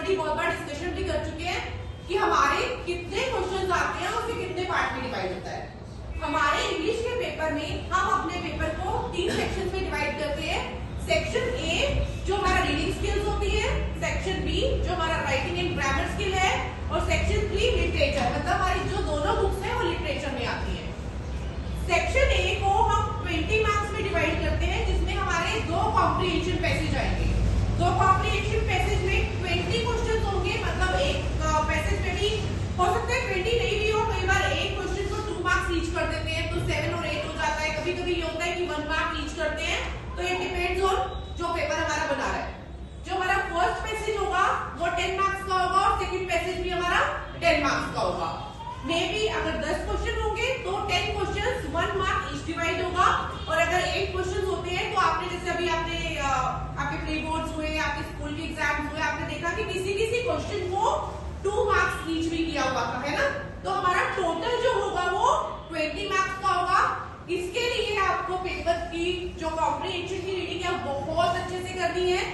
Already बहुत बार discussion भी कर चुके हैं कि हमारे कितने क्वेश्चंस आते हैं, उसके कितने पार्ट में डिवाइड होता है। हमारे इंग्लिश के पेपर में हम अपने पेपर को 3 सेक्शंस में डिवाइड करते हैं। सेक्शन ए जो हमारा रीडिंग स्किल्स होती है, सेक्शन बी जो हमारा राइटिंग एंड ग्रामर स्किल है, और सेक्शन 3 लिटरेचर, मतलब हमारी जो दोनों बुक्स हैं वो लिटरेचर में आती है। सेक्शन ए को हम 20 मार्क्स में डिवाइड करते हैं, जिसमें हमारे 2 कॉम्प्रिहेंशन पैसेज आएंगे। 2 कॉम्प्रिहेंशन पैसेज में 20 क्वेश्चन होंगे, मतलब एक पैसेज में भी हो सकता है 20 नहीं भी हो, कई बार एक क्वेश्चन को 2 मार्क्स ईच कर देते हैं तो 7 और 8 हो जाता है। कभी कभी ये होता है कि 1 मार्क ईच करते हैं, तो ये डिपेंड्स ऑन जो पेपर हमारा बना रहा है। जो हमारा फर्स्ट पैसेज होगा वो 10 मार्क्स का होगा और सेकंड पैसेज भी हमारा 10 मार्क्स का होगा। मे बी अगर 10 क्वेश्चन होंगे तो 10 क्वेश्चन 1 मार्क ईच डिवाइड होगा, और अगर 8 क्वेश्चन होते हैं तो आपने जैसे अभी आपके प्री बोर्ड्स हुए, आपके स्कूल के एग्जाम्स हुए, आपने देखा कि किसी क्वेश्चन को 2 मार्क्स ईच भी किया हुआ था, है ना। तो हमारा टोटल जो होगा वो 20 मार्क्स का होगा। इसके लिए आपको पेपर की जो कॉम्प्रिहेंशन की रीडिंग है बहुत अच्छे से करनी है।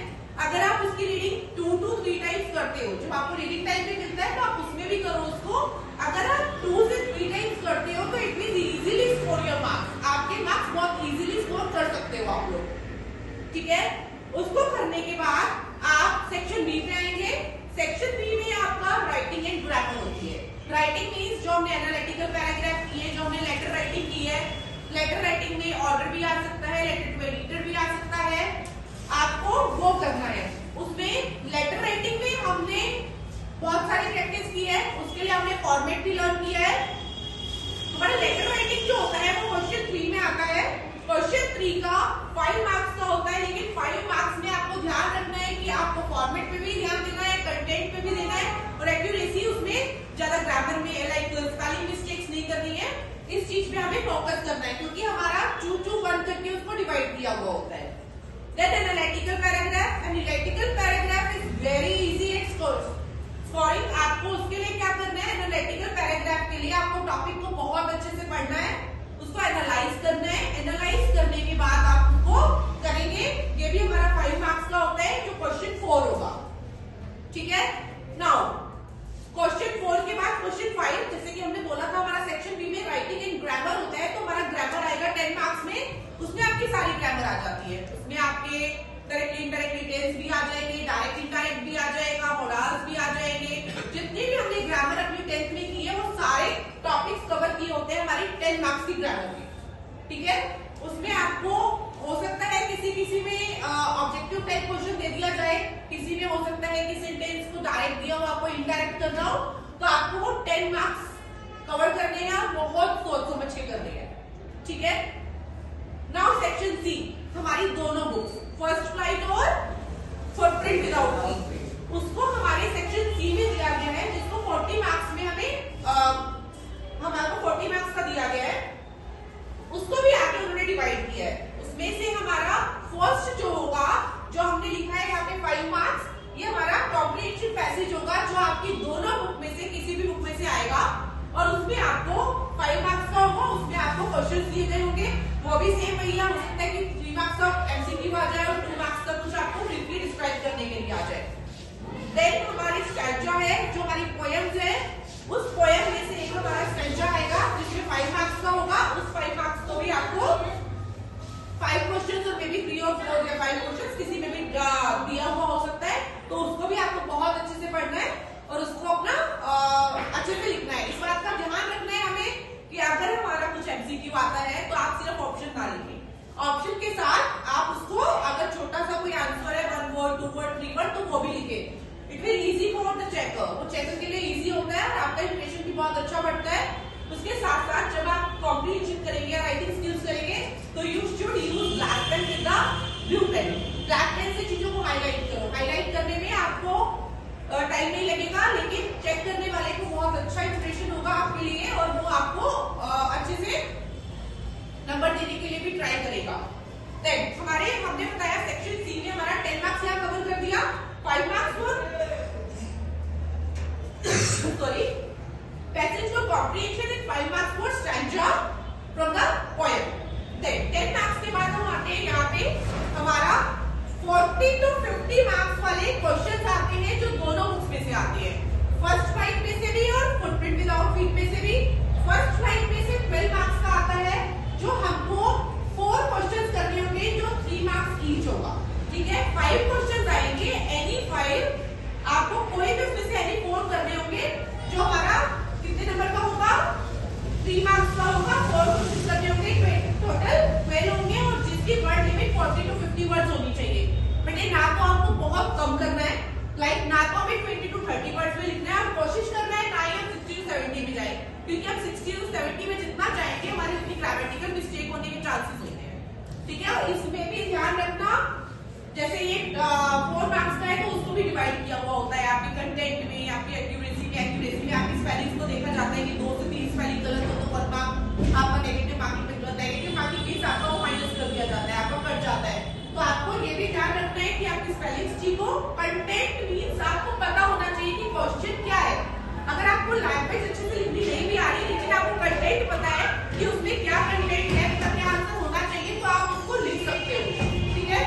अगर आप उसकी रीडिंग 2 to 3 टाइम्स करते हो, जब आपको रीडिंग टाइम भी मिलता है तो आप उसमें भी करो उसको। अगर आप 2 से 3 टाइम्स करते हो तो it means easily score your marks, आपके मार्क्स बहुत इजीली स्कोर कर सकते हो आप लोग, ठीक है। उसको करने के बाद आप सेक्शन बी पे आएंगे। सेक्शन बी में आपका राइटिंग एंड ग्रामर होती है। राइटिंग मींस जो हमने एनालिटिकल पैराग्राफ की है, जो हमने लेटर राइटिंग की है। लेटर राइटिंग में ऑर्डर भी आ सकता है, लेटर टू एडिटर भी आ सकता है, आपको वो करना है। उसमें लेटर राइटिंग में हमने बहुत सारी प्रैक्टिस की है, उसके लिए हमने फॉर्मेट भी लर्न किया है। हमारा लेटर राइटिंग जो होता है वो क्वेश्चन 3 में आता है। क्वेश्चन 3 का 5 मार्क्स का होता है, लेकिन 5 मार्क्स में आपको ध्यान रखना है कि आपको फॉर्मेट पे भी ध्यान देना है, कंटेंट पे भी देना है, और एक्यूरेसी उसमें ज्यादा ग्रामर में लाइक स्पेलिंग मिस्टेक्स नहीं करनी है। इस चीज पे हमें फोकस करना है, क्योंकि हमारा 2 1 करके उसको डिवाइड किया हुआ होता है। Then analytical paragraph, analytical paragraph is very easy at scoring। आपको उसके लिए क्या करना है, एनालिटिकल पैराग्राफ के लिए आपको टॉपिक को बहुत अच्छे से पढ़ना है, उसको एनालाइज करना है। एनालाइज करने के बाद आप उसको करेंगे, ये भी हमारा 5 मार्क्स का होता है, जो क्वेश्चन 4 होगा, ठीक है। नाउ क्वेश्चन 4 के बाद क्वेश्चन 5, जैसे कि हमने बोला था हमारा सेक्शन बी में राइटिंग एंड ग्रामर होता है, तो हमारा ग्रामर आएगा 10 मार्क्स में। उसमें आपकी सारी ग्रामर आ जाती है, उसमें आपके डायरेक्ट इनडायरेक्ट डिटेल्स भी आ जाएंगे, डायरेक्ट इनडायरेक्ट भी आ जाएगा, मोडाल्स भी आ जाएंगे। जितनी भी हमने ग्रामर अपनी 10th में की है वो सारे टॉपिक्स कवर किए होते हैं हमारी 10 मार्क्स की ग्रामर में, ठीक है। उसमें आपको हो सकता है किसी में ऑब्जेक्टिव टाइप क्वेश्चन दे दिया जाए, किसी में हो सकता है कि सेंटेंस को डायरेक्ट दिया हो, आपको इनडायरेक्ट करना हो, तो आपको 10 मार्क्स कवर करने हैं, बहुत सोच समझ के करने हैं, ठीक है। नाउ सेक्शन सी, हमारी दोनों बुक्स फर्स्ट फ्लाइट और फुटप्रिंट विदाउट की, उसको हमारे सेक्शन सी में दिया गया है, जिसको 40 मार्क्स में हमारे 40 मार्क्स का दिया गया है। उसको भी आगे उन्होंने डिवाइड किया है। उसमें से हमारा फर्स्ट जो होगा, जो हमने लिखा है यहाँ पे 5 मार्क्स, ये हमारा कॉम्प्रिहेंशन पैसेज होगा, जो आपकी दोनों बुक में से किसी भी बुक में से आएगा, और उसमें आपको 5 मार्क्स का होगा। उसमें आपको क्वेश्चन दिए गए होंगे, वो भी सेम वही है, हो सकता है कि 3 मार्क्स का एमसीक्यू आ जाए और 2 मार्क्स का कुछ आपको ब्रीफली डिस्क्राइब करने के लिए आ जाए। देन हमारी स्टैंजा है, जो हमारी पोएम्स है, उस पोएम में से एक हमारा स्टैंजा आएगा, जिसमें 5 मार्क्स का होगा। उस 5 मार्क्स को भी आपको 5 क्वेश्चंस और मे बी 3 और 4 या 5 क्वेश्चंस किसी में भी दिया हुआ हो सकता है, तो उसको भी आपको बहुत अच्छे से पढ़ना है और उसको अपना अच्छे से लिखना है। इस बात का ध्यान रखना है हमें कि अगर हमारा कुछ एमसीक्यू आता है तो आप सिर्फ ऑप्शन ना लिखें, ऑप्शन के साथ आप उसको अगर छोटा सा कोई आंसर है 1 वर्ड 2 वर्ड 3 वर्ड तो वो भी लिखे। It will easy for the checker, वो चेकर के लिए इजी होता है और आपका इंप्रेशन भी बहुत अच्छा बढ़ता है। उसके साथ साथ जब आप कॉम्प्रिहेंशन करेंगे, राइटिंग स्किल्स करेंगे, तो you should use black pen with the blue pen. Black pen से चीजों को हाईलाइट करो, हाईलाइट करने में आपको टाइम नहीं लगेगा, लेकिन चेक करने वाले को बहुत अच्छा इंप्रेशन होगा आपके लिए और वो आपको अच्छे से नंबर देने के लिए भी ट्राई करेगा। देन हमने बताया सेक्शन सी में हमारा 10 मार्क्स यहाँ कवर कर दिया, 5 marks sorry passage for comprehension and 5 marks for stanza from the poem. Then 10 marks के बाद हम आते हैं यहाँ पे हमारा 40 to 50 मार्क्स वाले क्वेश्चंस आते हैं, जो दोनों बुक्स कम करना है, लाइक ना तो हमें 20 to 30 वर्ड्स में लिखना है और कोशिश करना है ना ही हम 60 to 70 में जाए, क्योंकि हम 60 to 70 में जितना जाएंगे हमारी उतनी ग्रामेटिकल मिस्टेक होने के चांसेस होते हैं, ठीक है। और इसमें भी ध्यान रखना, जैसे ये 4 मार्क्स का है तो उसको भी डिवाइड किया हुआ होता है, आपकी कंटेंट में, आपकी एक्यूरेसी में आपकी स्पेलिंग को देखा जाता है कि 2 से 3 स्पेलिंग गलत हो तो 1 मार्क आपका नेगेटिव मार्किंग पे गलत, नेगेटिव मार्किंग मींस आपका वो माइनस कर दिया जाता है, आपका कट जाता है। तो आपको ये भी ध्यान रखना है कि आपकी स्पेलिंग ठीक हो। कंटेंट मींस आपको पता होना चाहिए कि क्वेश्चन क्या है। अगर आपको लैंग्वेज अच्छे से लिखनी नहीं भी आ रही लेकिन आपको कंटेंट पता है कि उसमें क्या कंटेंट है, क्या आंसर होना चाहिए, तो आप उसको लिख सकते हो, ठीक है।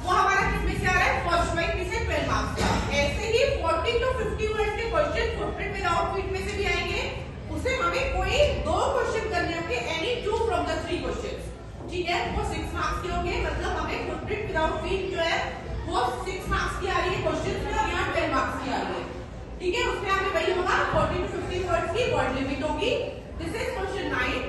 वो हमारा किसमें से आ रहा है, फर्स्ट वाइट में से 12 मार्क्स का। ऐसे ही 40 to 50 वर्ड के क्वेश्चन फुटप्रिंट विदाउट फीट में से भी आएंगे, उसे हमें कोई 2 क्वेश्चन करने होंगे, एनी 2 फ्रॉम द 3 क्वेश्चंस, ठीक है। वो 6 मार्क्स के होंगे, मतलब हमें फुटप्रिंट विदाउट फीट जो है वो 6 मार्क्स की आ रही है क्वेश्चन में और यहाँ 12 मार्क्स की आ रही है, ठीक है। उसमें हमें वही होगा 40 to 50 वर्ड्स की वर्ड लिमिट होगी। This is question 9।